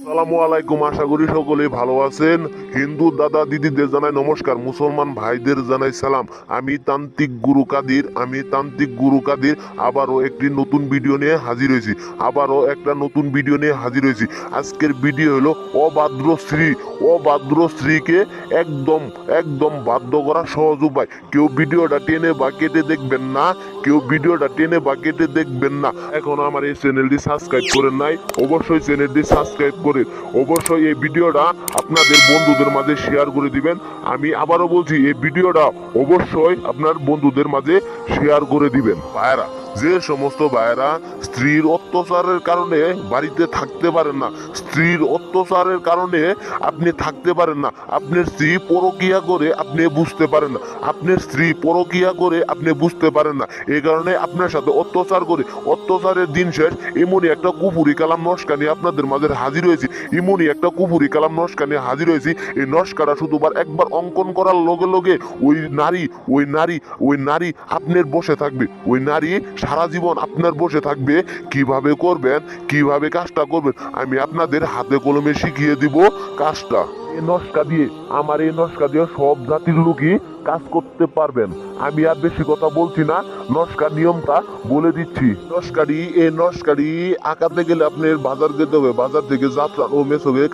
আসসালামু আলাইকুম, আশা করি সকলেই ভালো আছেন। হিন্দু দাদা দিদিদের জানাই নমস্কার, মুসলমান ভাইদের জানাই সালাম। আমি তান্ত্রিক গুরু কাদির আবারও একটি নতুন ভিডিও নিয়ে হাজির হয়েছি। আজকের ভিডিও হলো অবাদ্র স্ত্রীকে একদম একদম বাধ্য করা সহজ উপায়। কেউ ভিডিওটা টেনে বা কেটে দেখবেন না। এখন আমার এই চ্যানেলটি সাবস্ক্রাইব করেন নাই, অবশ্যই চ্যানেলটি সাবস্ক্রাইব করে অবশ্যই এই ভিডিওটা আপনাদের বন্ধুদের মাঝে শেয়ার করে দিবেন। আমি আবারও বলছি, এই ভিডিওটা অবশ্যই আপনার বন্ধুদের মাঝে শেয়ার করে দিবেন। ভাইরা, যে সমস্ত ভাইরা স্ত্রীর অত্যাচারের কারণে বাড়িতে থাকতে পারেন না, আপনি থাকতে পারেন না, আপনার স্ত্রী পরকিয়া করে আপনি বুঝতে পারেন না, এই কারণে আপনার সাথে অত্যাচারের দিন শেষ। এমনই একটা কুফুরি কালাম নস্কা নিয়ে আপনাদের মাঝে হাজির হয়েছি। এই নস্কাটা শুধুবার একবার অঙ্কন করার লগে লগে ওই নারী আপনার বসে থাকবে। ওই নারী সারা জীবন আপনার বসে থাকবে। কিভাবে কাজটা করবেন আমি আপনাদের হাতে কলমে শিখিয়ে দিব কাজটা। এই নস্কা দিয়ে সব জাতির লোকই কাজ করতে পারবেন। আমি আর বেশি কথা বলছি না, নস্কার নিয়মটা বলে দিচ্ছি। এই নস্কারি আঁকাতে গেলে আপনার বাজার যেতে হবে। বাজার থেকে জাফরান ও মেসোগের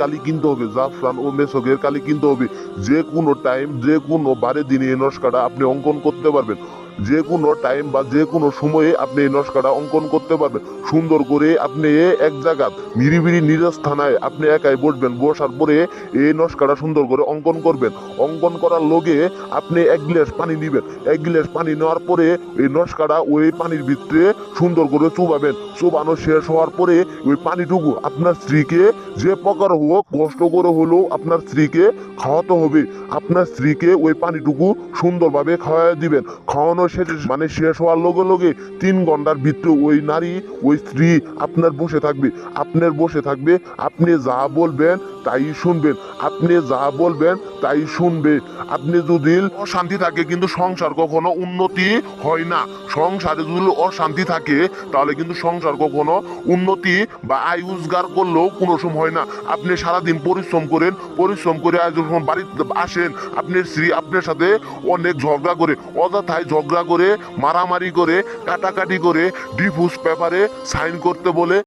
কালি কিনতে হবে। যে কোনো টাইম, যে কোনো বারে দিনে এই নস্কাটা আপনি অঙ্কন করতে পারবেন। যে কোনো টাইম বা যে কোনো সময়ে আপনি এই নস্কাটা অঙ্কন করতে পারবেন। সুন্দর করে আপনি এক জায়গা নিরিবিলি নিরস্থানায় আপনি একাই বসবেন। বসার পরে এই নস্কাটা সুন্দর করে অঙ্কন করবেন। অঙ্কন করার লগে আপনি এক গ্লাস পানি দিবেন। এক গ্লাস পানি নেওয়ার পরে এই নস্কাটা ওই পানির ভিতরে সুন্দর করে চুবাবেন। চুবানো শেষ হওয়ার পরে ওই পানিটুকু আপনার স্ত্রীকে যে প্রকার হোক কষ্ট করে হলেও আপনার স্ত্রীকে খাওয়াতে হবে। আপনার স্ত্রীকে ওই পানিটুকু সুন্দরভাবে খাওয়াই দিবেন। খাওয়ানো শেষ হওয়ার লগে লগে 3 ঘন্টার ভিতরে ওই স্ত্রী আপনার বসে থাকবে। আপনি যা বলবেন তাই শুনবে। আপনি যদি অশান্তি থাকে কিন্তু সংসার কখনো উন্নতি হয় না। সংসারে যদি অশান্তি থাকে তাহলে কিন্তু সংসার কখনো উন্নতি বা আয় রোজগার করলেও কোনো সময় হয় না। আপনি সারাদিন পরিশ্রম করে আজ যখন বাড়িতে আসেন, আপনার স্ত্রী আপনার সাথে অনেক অযথায় ঝগড়া করে, মারামারি করে, কাটাকাটি করে, ডিভোর্স পেপারে সাইন করতে বলে,